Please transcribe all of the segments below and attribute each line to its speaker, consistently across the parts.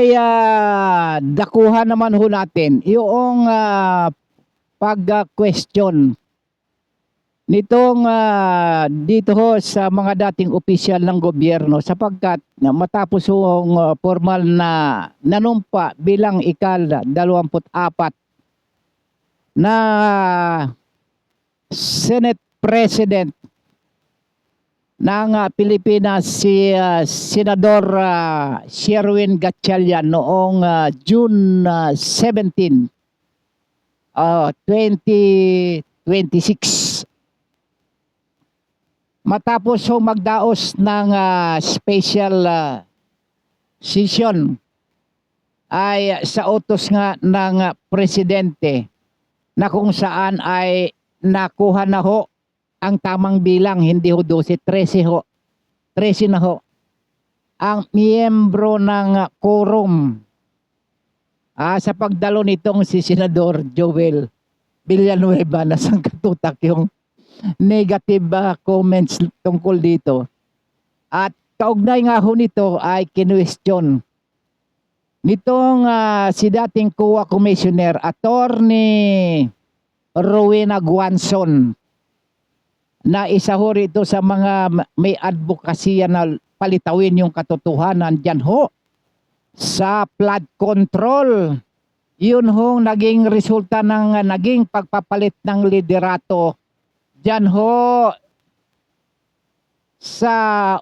Speaker 1: ay dakuhan naman ho natin yung pag-question nitong dito ho sa mga dating opisyal ng gobyerno sapagkat matapos hong formal na nanumpa bilang ika-24 na Senate President ng Pilipinas si Senador Sherwin Gatchalian noong June 17, 2026. Matapos ho magdaos ng special session ay sa utos nga ng presidente na kung saan ay nakuha na ho ang tamang bilang, hindi ho 12, 13 ho. 13 na ho. Ang miyembro ng quorum sa pagdalo nitong si Senador Joel Villanueva na sangkatutak yung negative comments tungkol dito. At kaugnay nga ho nito ay kinwestiyon nitong si dating COA Commissioner Attorney Rowena Guanzon na isa ho rito sa mga may advokasya na palitawin yung katotohanan dyan ho sa flood control. Yun ho naging resulta ng naging pagpapalit ng liderato dyan ho sa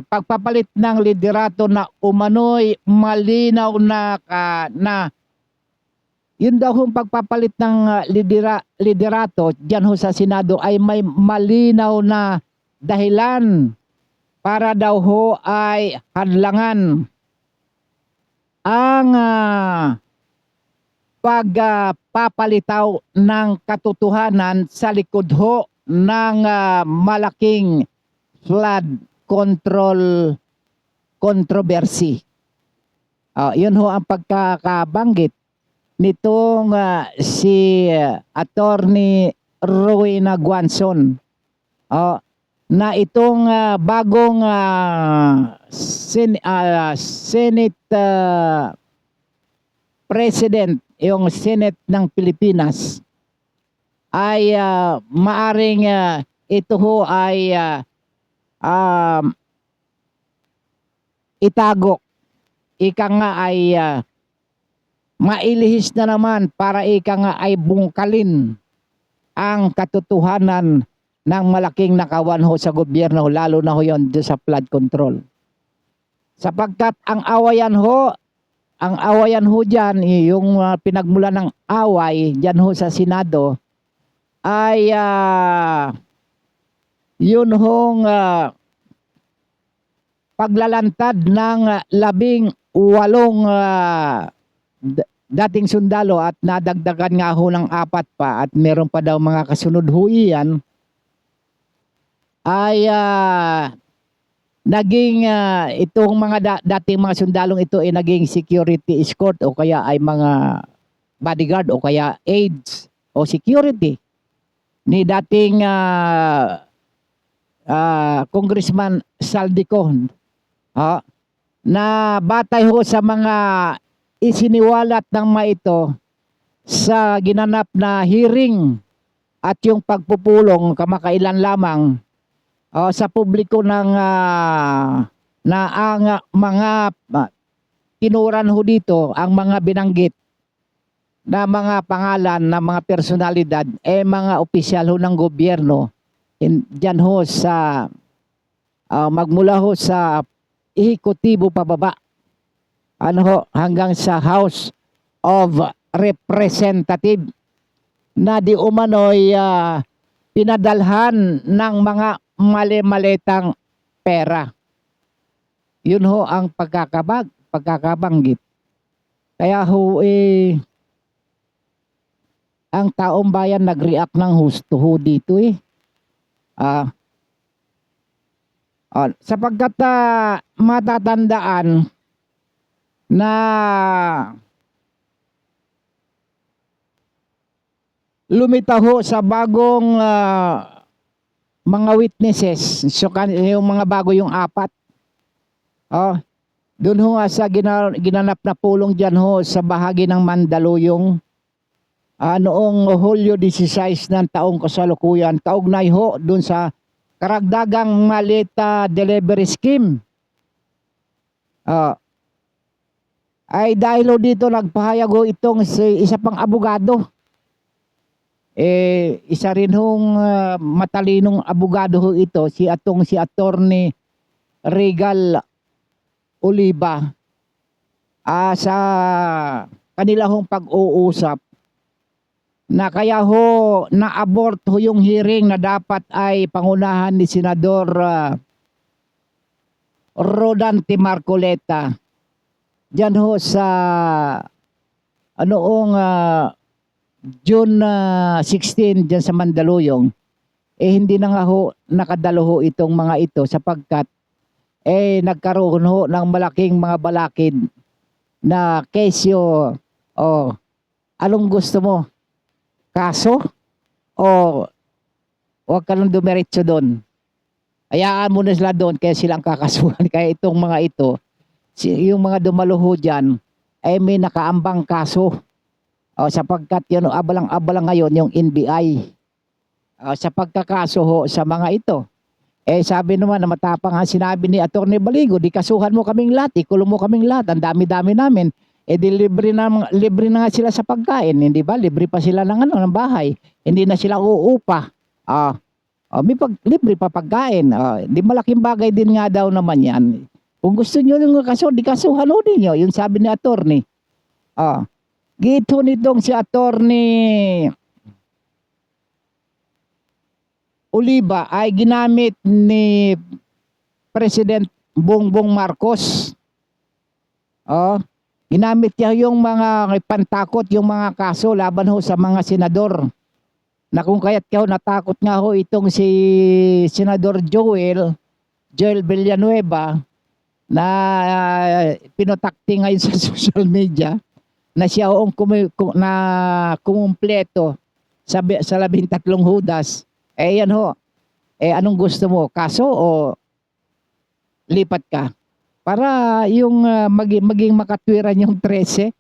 Speaker 1: pagpapalit ng liderato na umano'y malinaw na yun daw hong pagpapalit ng liderato dyan ho sa Senado ay may malinaw na dahilan para daw ho ay hadlangan ang pagpapalitaw ng katotohanan sa likod ho ng malaking flood control controversy. Yun ho ang pagkakabanggit nitong si Attorney Rowena Guanzon na itong bagong Senate President, yung Senate ng Pilipinas ay maaring ito ho ay itago, ika nga ay mailihis na naman para ika nga ay bungkalin ang katotohanan ng malaking nakawan ho sa gobyerno, lalo na ho yon sa flood control. Sapagkat ang awayan ho dyan, yung pinagmula ng away dyan ho sa Senado ay yun hong paglalantad ng 18 dating sundalo at nadagdagan nga ho ng 4 pa at meron pa daw mga kasunod ho iyan ay naging itong mga dating mga sundalong ito ay naging security escort o kaya ay mga bodyguard o kaya aides o security ni dating Congressman Saldico na batay ho sa mga isiniwalat ng mga ito sa ginanap na hearing at yung pagpupulong kamakailan lamang sa publiko ng na ang mga tinuran ho dito, ang mga binanggit na mga pangalan na mga personalidad mga opisyal ho ng gobyerno dyan ho sa magmula ho sa ehekutibo pababa hanggang sa House of Representative na di umano'y pinadalhan ng mga mali-malitang pera. Yun ho ang pagkakabanggit. Kaya ho ang taong bayan nag-react ng husto ho dito sapagkat matatandaan na lumitaw ho sa bagong mga witnesses, so yung mga bago yung 4 Doon ho nga sa ginanap na pulong dyan ho sa bahagi ng Mandaluyong, noong Hulyo 16 ng taong kasalukuyan, kaugnay ho doon sa karagdagang malita delivery scheme. Ay dahil ho dito nagpahayag ho itong isa pang abogado. Isa rin hong matalinong abogado ho ito, si Attorney Regal Oliva. Sa kanila hong pag-uusap na kaya ho na-abort ho yung hearing na dapat ay pangunahan ni Senador Rodante Marcoleta diyan ho sa noong June 16 diyan sa Mandaluyong. Hindi na nga ho nakadalo ho itong mga ito sapagkat nagkaroon ho ng malaking mga balakid na kesyo. Anong gusto mo? Kaso? O huwag ka nang dumiretso doon? Hayaan mo na sila doon kaya silang kakasuhan. Kaya itong mga ito, yung mga dumaluho dyan, may nakaambang kaso. Sapagkat yun, abalang-abalang ngayon yung NBI. Sa pagkakaso ho sa mga ito. Sabi naman na matapang ang sinabi ni Atty. Baligo, di kasuhan mo kaming lahat, ikulong mo kaming lahat, ang dami-dami namin. Di libre na nga sila sa pagkain, hindi ba? Libre pa sila ng ng bahay. Hindi na sila uupa. Libre pa pagkain. Di malaking bagay din nga daw naman yan. Kung gusto niyo ng kaso, di kasuhan ho ninyo. Yung sabi ni attorney. Gito nitong si Attorney Oliva ay ginamit ni President Bongbong Marcos. Ginamit niya yung mga pantakot, yung mga kaso laban ho sa mga senador. Na kung kaya't kayo natakot nga ho itong si Senador Joel Villanueva na pinotakti ngayon sa social media na siya ho kumumpleto sa 13 hudas. Yan ho. Anong gusto mo? Kaso o lipat ka? Para yung maging makatwiran yung 13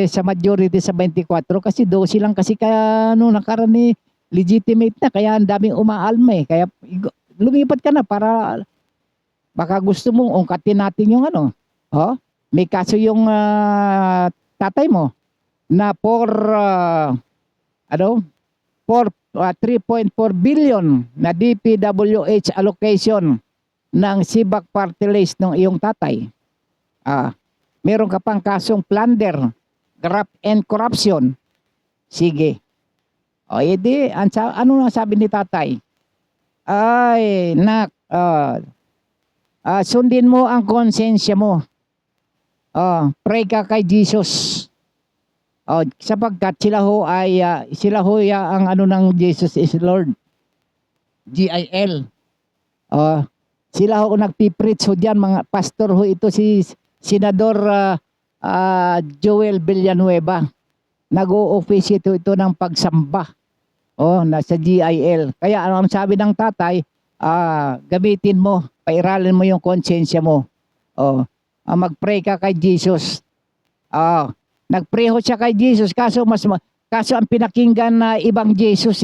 Speaker 1: sa majority sa 24 kasi 12 lang kasi kaya nakarani legitimate na kaya ang daming umaalma kaya lumipat ka na para baka gusto mong ungkatin natin yung may kaso yung tatay mo na for 3.4 billion na DPWH allocation ng SIBAC party list ng iyong tatay. Meron ka pang kasong plunder, graft and corruption. Sige. Edi, ano na sabi ni tatay? Ay, sundin mo ang konsensya mo. Pray ka kay Jesus. Sapagkat sila ho ang ng Jesus is Lord. GIL. Sila ho nagpipreach ho diyan, mga pastor ho ito si Senador Joel Villanueva. Nag-o-office ito ng pagsamba. Nasa GIL. Kaya ang sabi ng tatay, gamitin mo, pairalin mo yung konsensya mo. Mag-pray ka kay Jesus. Nag-pray ho siya kay Jesus kaso ang pinakinggan na ibang Jesus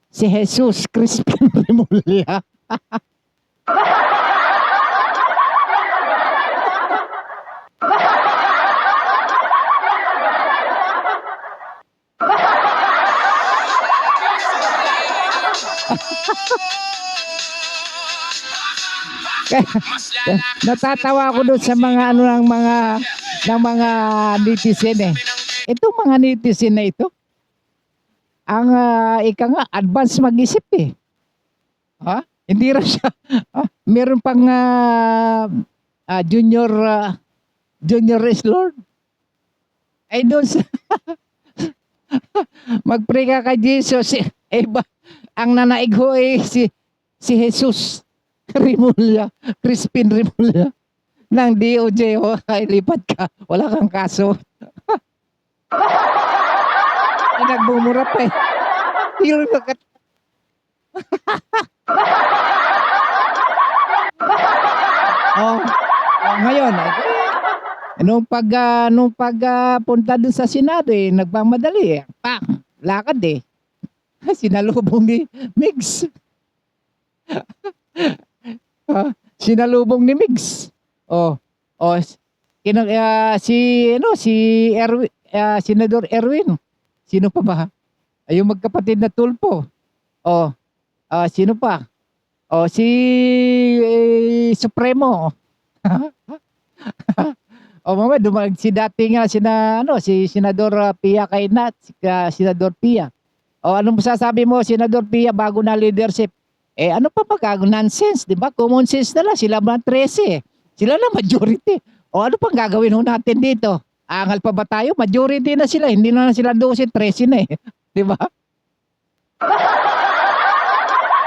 Speaker 1: si Jesus Crispin Remulla. Natatawa ako doon sa mga ng mga netizen Itong mga netizen na ito, ang advance mag-isip Hindi raw siya. Meron pang junior is Lord. Doon sa mag-pray ka kay Jesus. Ang nanaig ho si Jesus Remulla, Crispin Remulla ng DOJ ay lipat ka. Wala kang kaso. Nagbumura pa Ngayon, punta dun sa Senado, nagmamadali, lakad, sinalubong ni Migs. Sinalubong ni Migs. Oh, oh, si Senador Erwin. Sino pa ba? Ay, yung magkapatid na tulpo. Oh, sino pa? Si Supremo. Mamaya si dating si Senador Pia Kainat, Senador Pia. Anong masasabi mo, Senador Pia, bago na leadership? Ano pa ba nonsense, di ba? Common sense na lang, sila mga 13. Sila na majority. Ano pang gagawin natin dito? Angal pa ba tayo? Majority na sila, hindi na sila 12, 13 na eh. Di ba?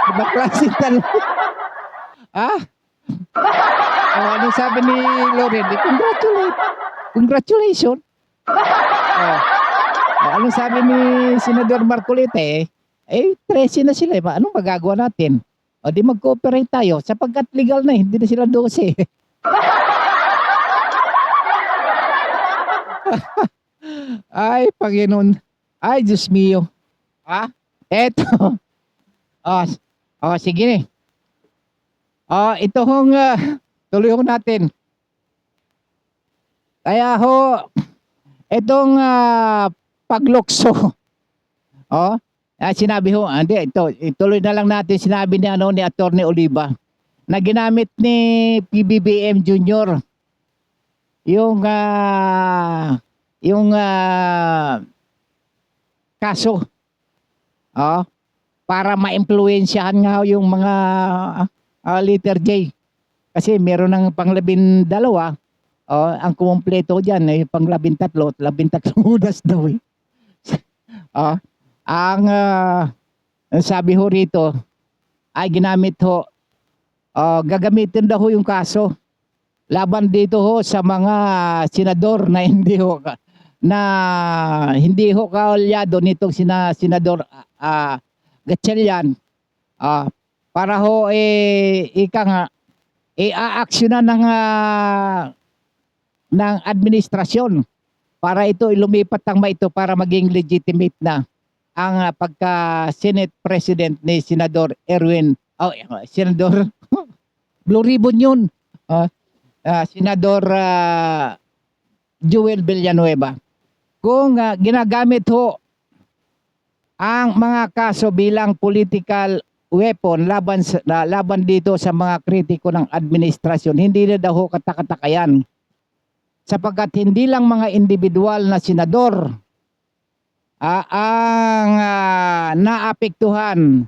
Speaker 1: Di ba klase talaga? Anong sabi ni Loren? Congratulations. Anong sabi ni Senador Marcolita 13 na sila. Anong magagawa natin? Di mag-cooperate tayo sapagkat legal na, hindi na sila 12. Ay, Panginoon. Ay, Diyos mio. Eto. Sige. Ito hong tuloy ho natin. Kaya ho, itong paglukso. Sinabi ho, ituloy na lang natin sinabi ni Attorney Oliva na ginamit ni PBBM Jr. yung kaso. Para ma-impluwensyahan nga yung mga letter J. Kasi meron ng pang-12. Ang kumpleto diyan pang-13, 13 unas daw eh. Ang sabi ho rito ay ginamit ho, gagamitin daw ho yung kaso laban dito ho sa mga senador na hindi ho kaalyado nitong Senador Gatchalian, para ho i-aaksyonan ng administrasyon para ito lumipat ang ito para maging legitimate na ang pagka-Senate President ni Senador Erwin, Senador Blue Ribbon yun, Senador Joel Villanueva. Kung ginagamit ho ang mga kaso bilang political weapon laban dito sa mga kritiko ng administrasyon, hindi na daw katakatakayan. Sapagkat hindi lang mga individual na senador ang naapektuhan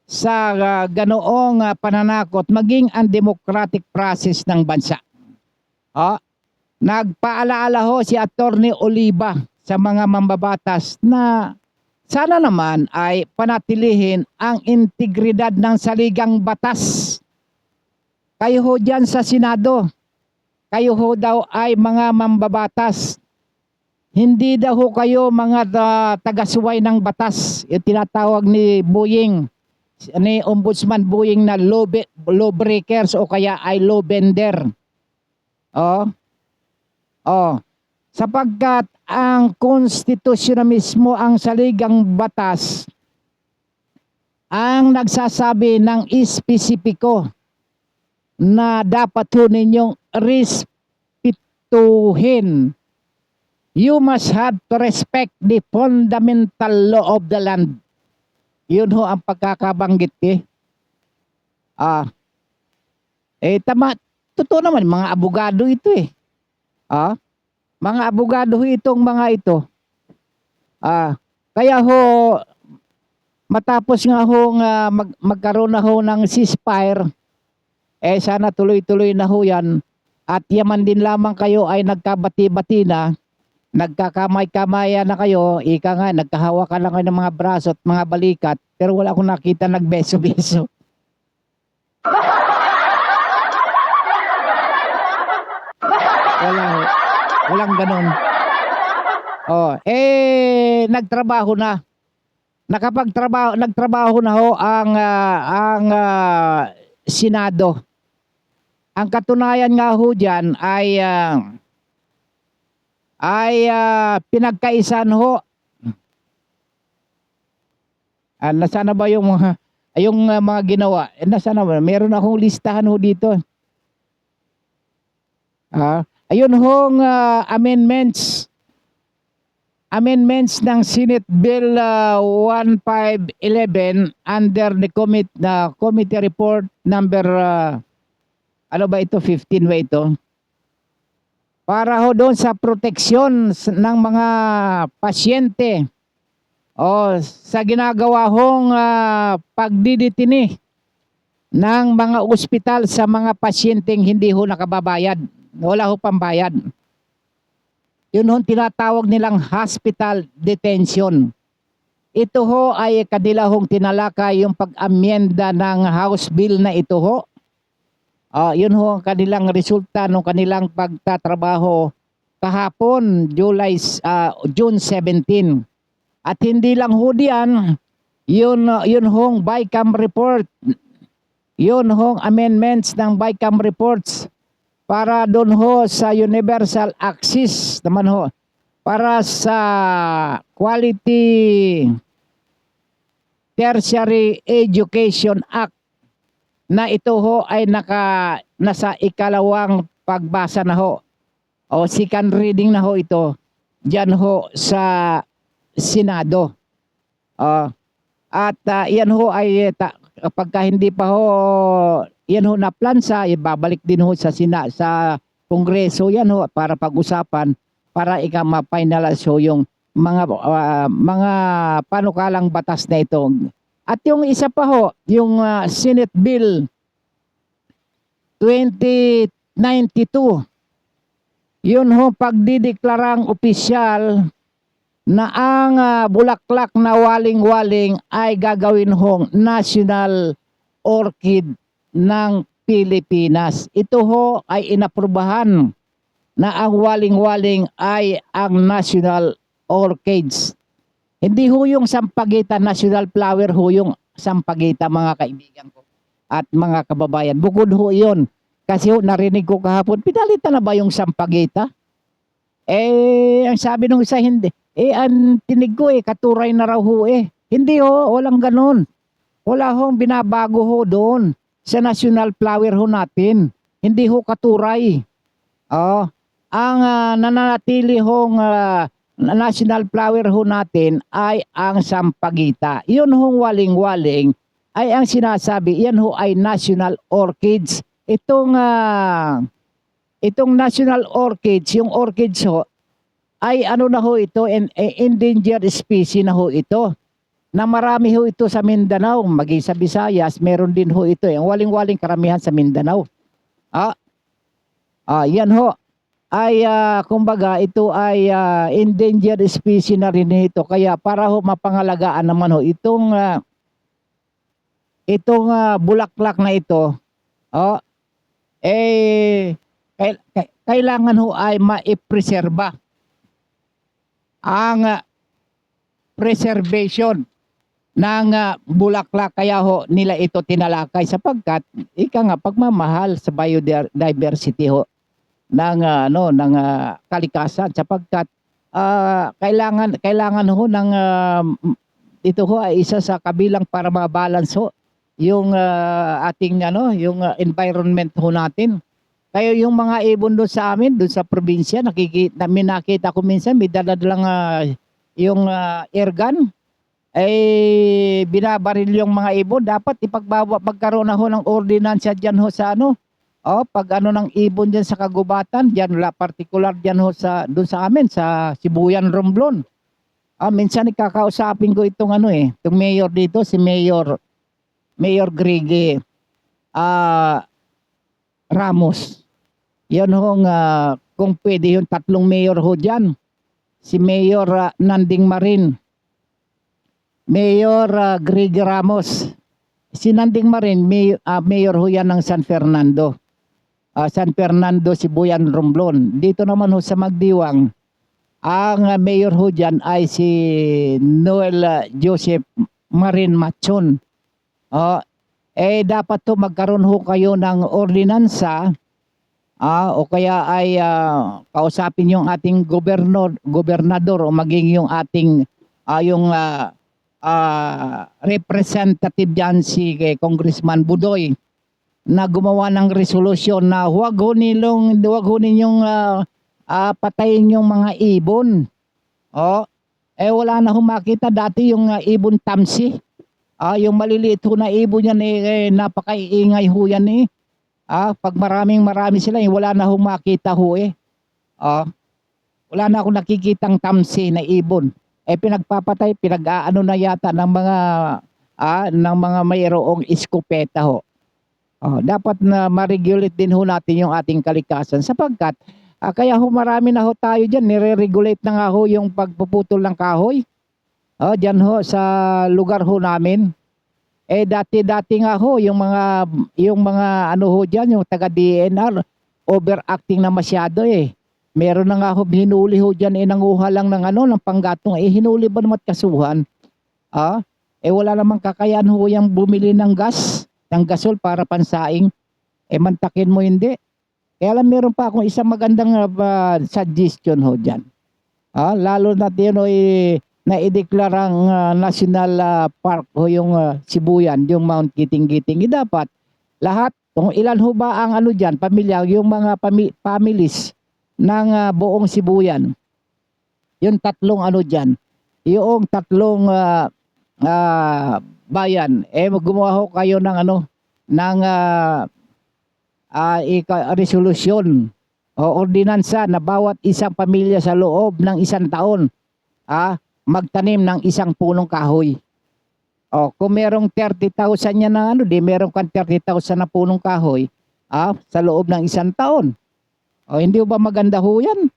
Speaker 1: sa ganoong pananakot, maging ang democratic process ng bansa. Nagpaalaala ho si Attorney Oliva sa mga mambabatas na sana naman ay panatilihin ang integridad ng saligang batas. Kayo ho dyan sa Senado, kayo ho daw ay mga mambabatas. Hindi daw ho kayo mga taga-suway ng batas. Yung tinatawag ni Ombudsman Boying na law breakers o kaya ay law bender. Sapagkat ang konstitusyon na mismo, ang saligang batas, ang nagsasabi ng espesipiko na dapat ho ninyong respetuhin. You must have to respect the fundamental law of the land. Yun ho ang pagkakabanggit tama, totoo naman, mga abogado ito mga abogado itong mga ito. Kaya ho, matapos nga ho magkaroon na ho ng ceasefire, sana tuloy-tuloy na ho yan. At yaman din lamang kayo ay nagkabati-bati na, nagkakamay-kamaya na kayo, nagkahawakan lang kayo ng mga braso at mga balikat, pero wala akong nakita nagbeso-beso. Walang ganun. Nagtrabaho na. Nagtrabaho na ho ang Senado. Ang katunayan nga ho diyan ay pinagkaisan ho. Nasaan na ba yung mga ginawa? Nasaan na ba? Meron akong listahan ho dito. Ayun hong amendments ng Senate Bill 1511 under the committee report number ano ba ito, 15 ba ito? Para ho doon sa proteksyon ng mga pasyente o sa ginagawa hong pagdiditini ng mga ospital sa mga pasyenteng hindi ho nakababayad. Wala ho pambayad. Yun ho tinatawag nilang hospital detention. Ito ho ay kanila hong tinalakay yung pag-amyenda ng House Bill na ito ho. Yun ho ang kanilang resulta ng kanilang pagtatrabaho kahapon, June 17. At hindi lang ho diyan, yun hong BICAM report. Yun hong amendments ng BICAM reports para doon ho sa Universal Access naman ho, para sa Quality Tertiary Education Act na ito ho ay nasa ikalawang pagbasa na ho o second reading na ho ito diyan ho sa Senado. At yan ho ay kapag hindi pa ho yan ho na plansa, ibabalik din ho sa Kongreso yan ho para pag-usapan para ma-finalize ho yung mga panukalang batas na ito. At yung isa pa ho, yung Senate Bill 2092, yun ho pagdideklarang opisyal na ang bulaklak na waling-waling ay gagawin hong national orchid ng Pilipinas. Ito ho ay inaprubahan na ang waling-waling ay ang national orchids. Hindi ho yung sampagita, national flower ho yung sampagita, mga kaibigan ko at mga kababayan. Bukod ho yun. Kasi ho narinig ko kahapon, pinalitan na ba yung sampagita? Ang sabi nung isa hindi. Ang tinig ko katuray na raw ho Hindi ho, walang ganon. Wala hong binabago ho doon sa national flower ho natin. Hindi ho katuray. Ang nananatili hong national flower ho natin ay ang sampagita. Yun hong waling-waling ay ang sinasabi, yan ho ay national orchids. Itong national orchids, yung orchids ho, ay ano na ho ito, endangered species na ho ito. Na marami ho ito sa Mindanao, maging sa Visayas, meron din ho ito. Ang waling-waling karamihan sa Mindanao. Yan ho. Ay kumbaga ito ay endangered species na rin ito. Kaya para ho mapangalagaan naman ho itong bulaklak na ito, kailangan ho ay maipreserba ang preservation ng bulaklak. Kaya ho nila ito tinalakay sapagkat pagmamahal sa biodiversity ho ng kalikasan, sapagkat kailangan ho ng ito ho ay isa sa kabilang para ma-balance ho yung ating yung environment ho natin. Kaya yung mga ibon doon sa amin, doon sa probinsya, nakita ko minsan may dala-dalang yung airgun, binabaril yung mga ibon. Dapat pagkaroon na ho ng ordinansya dyan ho sa pag ng ibon dyan sa kagubatan, dyan particular dyan ho doon sa amin, sa Sibuyan, Romblon. Minsan ikakausapin ko itong itong mayor dito, si Mayor Grege Ramos. Yan hong kung pwede yung tatlong mayor ho dyan. Si Mayor Nanding Marin, Mayor Grege Ramos. Si Nanding Marin, mayor ho yan ng San Fernando. San Fernando, Sibuyan, Romblon. Dito naman ho sa Magdiwang, ang mayor ho dyan ay si Noel Joseph Marin Machon. Dapat to magkaroon ho kayo ng ordinansa o kaya ay kausapin yung ating gobernador o maging yung ating yung representative diyan si Congressman Budoy na gumawa ng resolusyon na huwag ho ninyong patayin yung mga ibon. Oh, wala na ho makita dati yung ibon tamsi. Yung maliliit ho na ibon yan napakaiingay ho yan eh. Pag marami sila wala na ho makita ho eh. Wala na akong nakikitang tamsi na ibon. Pinagpapatay, pinag-aano na yata ng mga mayroong iskopeta ho. Dapat na ma-regulate din ho natin yung ating kalikasan sapagkat kaya ho marami na ho tayo dyan, nire-regulate na nga ho yung pagpuputol ng kahoy. Dyan ho sa lugar ho namin. Dati nga ho yung mga ano ho dyan, yung taga DNR, overacting na masyado eh. Meron na nga ho, hinuli ho dyan nanguha lang ng ng panggatong. Hinuli ba naman kasuhan? Wala namang kakayahan ho yung bumili ng gas, ng gasol para pansaing. Mantakin mo hindi. Kaya lang meron pa akong isang magandang suggestion ho dyan. Lalo na yun na-ideklarang national park ho yung Sibuyan, yung Mount Kiting-Kiting. Dapat lahat, kung ilan ho ba ang dyan, pamilya, yung mga families ng buong Sibuyan. Yung tatlong dyan, yung tatlong bayan, gumawa ho kayo ng ng resolusyon o ordinansa na bawat isang pamilya sa loob ng isang taon magtanim ng isang punong kahoy. Kung merong 30,000 yan na di merong kang 30,000 na punong kahoy sa loob ng isang taon. Hindi ba maganda ho yan?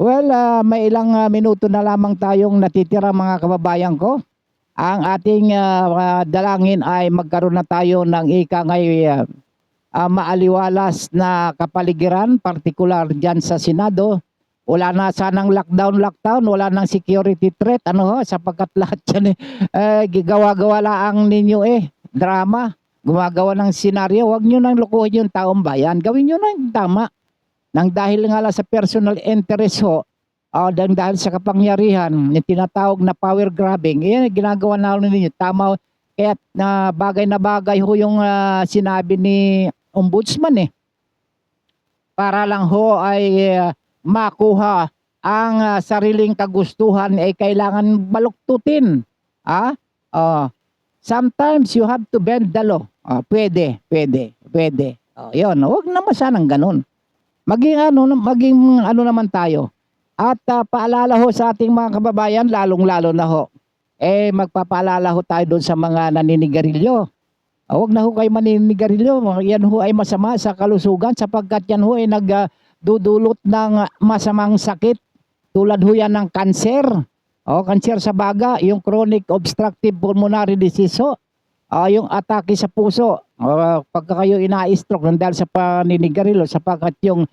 Speaker 1: Well, may ilang minuto na lamang tayong natitira mga kababayan ko. Ang ating dalangin ay magkaroon na tayo ng maaliwalas na kapaligiran, partikular dyan sa Senado. Wala na sanang lockdown, wala nang security threat, sapagkat lahat yan gawa-gawa lang ninyo drama, gumagawa ng senaryo. Huwag nyo nang lukuhin yung taong bayan, gawin nyo nang tama. Nang dahil nga lang sa personal interest ho, dahil sa kapangyarihan, yung tinatawag na power grabbing, ginagawa na ninyo, tama. Kaya na bagay ho yung sinabi ni Ombudsman para lang ho ay makuha ang sariling kagustuhan kailangan baluktutin. Sometimes you have to bend the law. Pwede. Yun, huwag naman sanang ganun. Maging naman tayo. At paalala ho sa ating mga kababayan, lalong-lalo na ho, magpapaalala ho tayo doon sa mga naninigarilyo. Huwag na ho kayo maninigarilyo. Yan ho ay masama sa kalusugan sapagkat yan ho ay nagdudulot ng masamang sakit. Tulad ho yan ng kanser. Kanser sa baga, yung chronic obstructive pulmonary disease ho. Yung atake sa puso. Pagka kayo ina-stroke dahil sa paninigarilyo sapagkat yung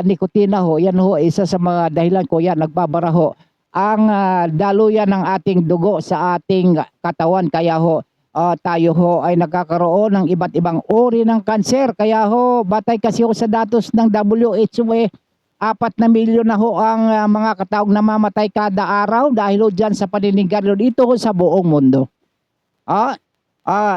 Speaker 1: nikotina ho, yan ho isa sa mga dahilan ko yan, nagbabara ho ang daluyan ng ating dugo sa ating katawan. Kaya ho, tayo ho ay nagkakaroon ng iba't ibang uri ng kanser. Kaya ho, batay kasi ho sa datos ng WHO 4 na milyon na ho ang mga kataong namamatay kada araw dahil ho dyan sa paninigarilyo dito ho sa buong mundo.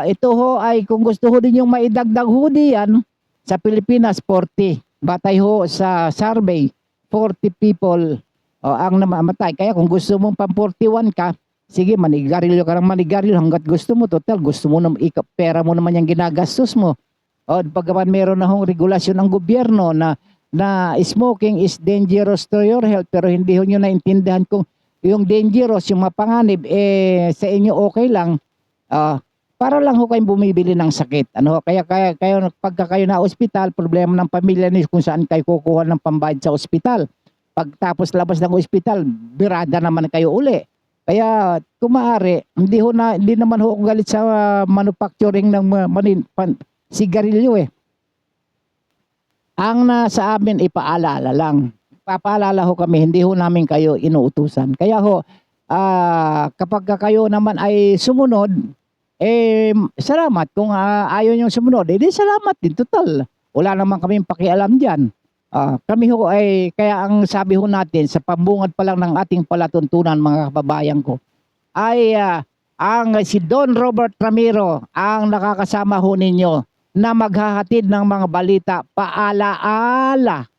Speaker 1: Ito ho ay kung gusto ho din yung maidagdag ho diyan sa Pilipinas 40. Batay ho sa survey, 40 people ang namamatay. Kaya kung gusto mong pang 41 ka, sige, manigarilyo ka ng manigarilyo hanggat gusto mo. Total, gusto mo na pera mo naman yung ginagastos mo. Pagkaman meron na hong regulasyon ng gobyerno na smoking is dangerous to your health, pero hindi ho nyo naintindihan kung yung dangerous, yung mapanganib, sa inyo okay lang. Para lang ho kayong bumibili ng sakit. Kaya pagka kayo na ospital, problema ng pamilya niyo kung saan kayo kukuha ng pambayad sa ospital. Pagtapos labas ng ospital, birada naman kayo uli. Kaya kung maaari, hindi naman ho ako galit sa manufacturing ng sigarilyo Ang sa amin ipaalala lang. Papaalala ho kami, hindi ho namin kayo inuutusan. Kaya ho, kapag kayo naman ay sumunod, salamat. Kung ayaw nyo sumunod, salamat din. Total. wala naman kaming pakialam diyan. Kami ho ay kaya ang sabi ho natin sa pambungad pa lang ng ating palatuntunan mga kababayan ko ay ang si Don Robert Ramiro ang nakakasama ho ninyo na maghahatid ng mga balita paalaala.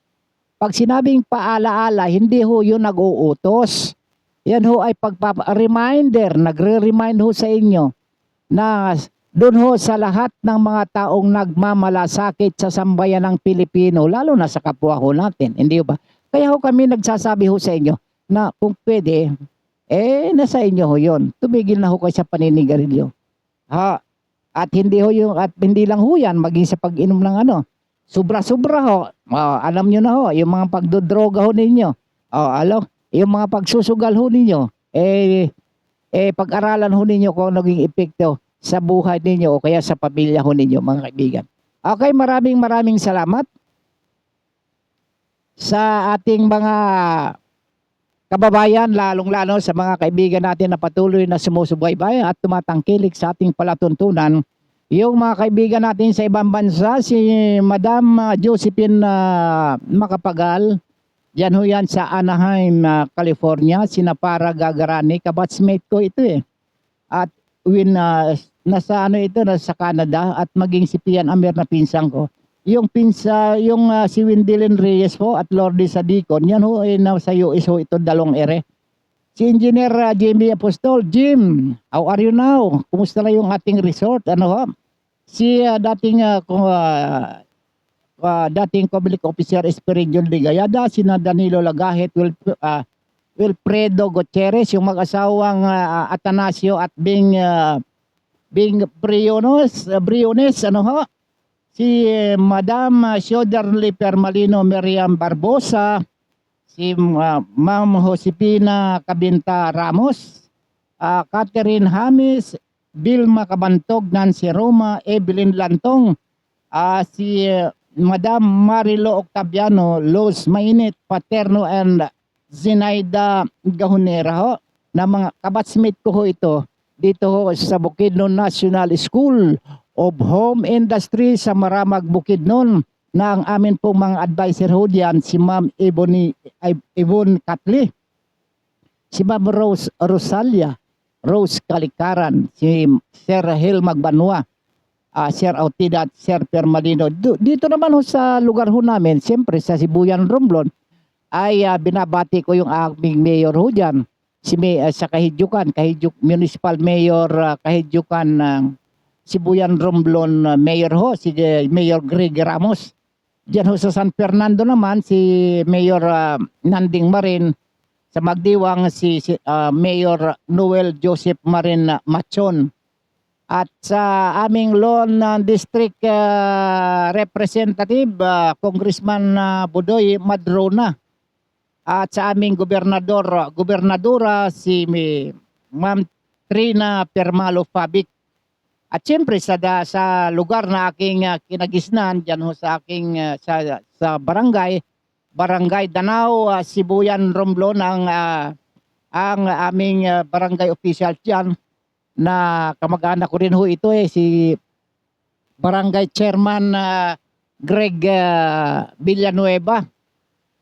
Speaker 1: Pag sinabing paalaala, hindi ho yun nag-uutos. Yan ho ay pagpapa-reminder, nagre-remind ho sa inyo na doon ho sa lahat ng mga taong nagmamalasakit sa sambayan ng Pilipino, lalo na sa kapwa ho natin, hindi ba? Kaya ho kami nagsasabi ho sa inyo na kung pwede, nasa inyo ho yun. Tumigil na ho kayo sa paninigarilyo. At hindi ho yung, at hindi lang ho yan, maging sa pag-inom ng sobra-sobra ho. Alam nyo na ho, yung mga pagdodroga ho ninyo. Yung mga pagsusugal ho ninyo. Pag-aralan ho ninyo kung naging epekto sa buhay ninyo o kaya sa pamilya ho ninyo, mga kaibigan. Okay, maraming salamat sa ating mga kababayan, lalong-lalo sa mga kaibigan natin na patuloy na sumusubaybay at tumatangkilik sa ating palatuntunan. Yung mga kaibigan natin sa ibang bansa, si Madam Josephine Macapagal, yan ho yan sa Anaheim, California, sinapara Gagarani, kabatsmate ko ito At nasa nasa Canada at maging si Pian Amer na pinsang ko. Yung si Windilyn Reyes ho at Lourdes Sadicon, yan ho ay nasa US ho ito dalawang ere. Si Engineer Jamie Apostol, Jim, how are you now? Kumusta na yung ating resort? Si dating public officer Esperidion Ligayada, sina Danilo Lagahet, Wilfredo Gutierrez, yung mag-asawang Atanasio at Bing Briones, si Madam Shoderly Permalino Miriam Barbosa, si Ma'am Josepina Cabinta Ramos, Catherine Hamis, Vilma Cabantog, Nancy Roma, Evelyn Lantong, si Madam Marilo Octaviano, Los Mainit Paterno and Zinaida Gahonera ho, na mga kabatsmate ko ho ito dito ho sa Bukidnon National School of Home Industry sa Maramag, Bukidnon, na ang amin pong mga advisor ho diyan si Ma'am Yvonne Catli, si Ma'am Rosalia Rose Kalikaran, si Sir Hil Magbanwa, Sir Autida at Sir Permalino. Dito naman ho sa lugar ho namin, siyempre sa Sibuyan Romblon, ay binabati ko yung aming mayor ho dyan, sa Kahidjukan, Municipal Mayor Kahidjukan, Sibuyan Romblon Mayor ho, si Mayor Greg Ramos. Diyan ho sa San Fernando naman, si Mayor Nanding Marin. Sa Magdiwang, si Mayor Noel Joseph Marin Machon. At sa aming Lone District Representative, Congressman Budoy Madrona. At sa aming gobernadora, si Ma'am Trina Permalo Fabic. At siyempre sa lugar na aking kinagisnan, dyan ho sa aking sa barangay Danao, Sibuyan Romblon, ang aming barangay official dyan, na kamag-anak ko rin ho ito si Barangay Chairman Greg Villanueva.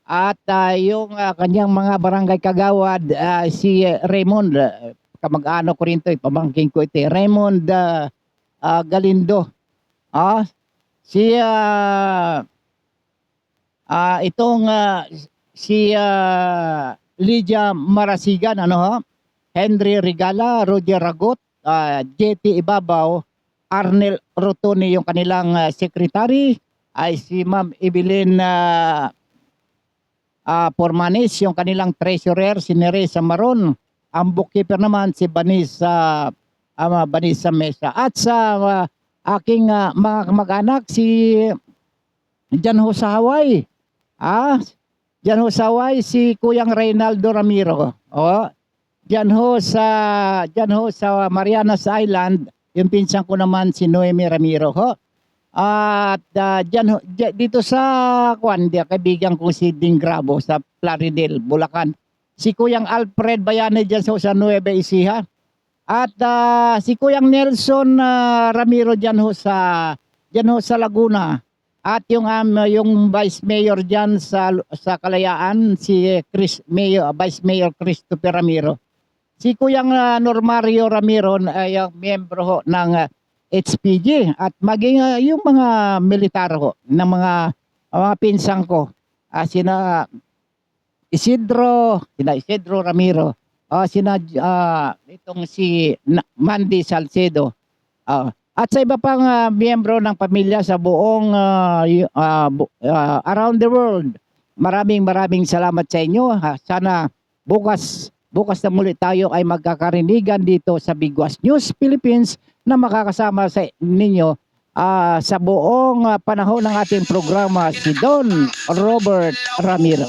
Speaker 1: At yung kanyang mga barangay kagawad, si Raymond, kamag-anak ko rin ito, pamangkin ko ito, Raymond Galindo. Si Lydia Marasigan, Henry Regala, Roger Ragot, JT Ibabaw, Arnel Rotoni yung kanilang secretary, ay si Ma'am Evelyn Formanis yung kanilang treasurer, si Neresa Maron, ang bookkeeper naman si Banisa Mesa. At sa aking mga kamag-anak, si dyan ho sa Hawaii, dyan ho sa Hawaii, si Kuyang Reynaldo Ramiro. Dyan ho sa Marianas Island, yung pinsan ko naman si Noemi Ramiro ho. At dito sa kaibigan ko si Ding Grabo sa Plaridel, Bulacan. Si Kuyang Alfred Bayane dyan sa Nueva Ecija. At si Kuyang Nelson Ramiro dyan ho sa Laguna. At yung Vice Mayor diyan sa Kalayaan, si Vice Mayor Christopher Ramiro. Si Kuyang Normario Ramiro ay miyembro ho ng HPG at maging yung mga militar ho ng mga pinsang ko. Sina Isidro Ramiro, itong si Mandy Salcedo. At sa iba pang miyembro ng pamilya sa buong around the world. Maraming salamat sa inyo. Sana bukas na muli tayo ay magkakarinigan dito sa Bigwas News Philippines na makakasama sa ninyo sa buong panahon ng ating programa si Don Robert Ramiro.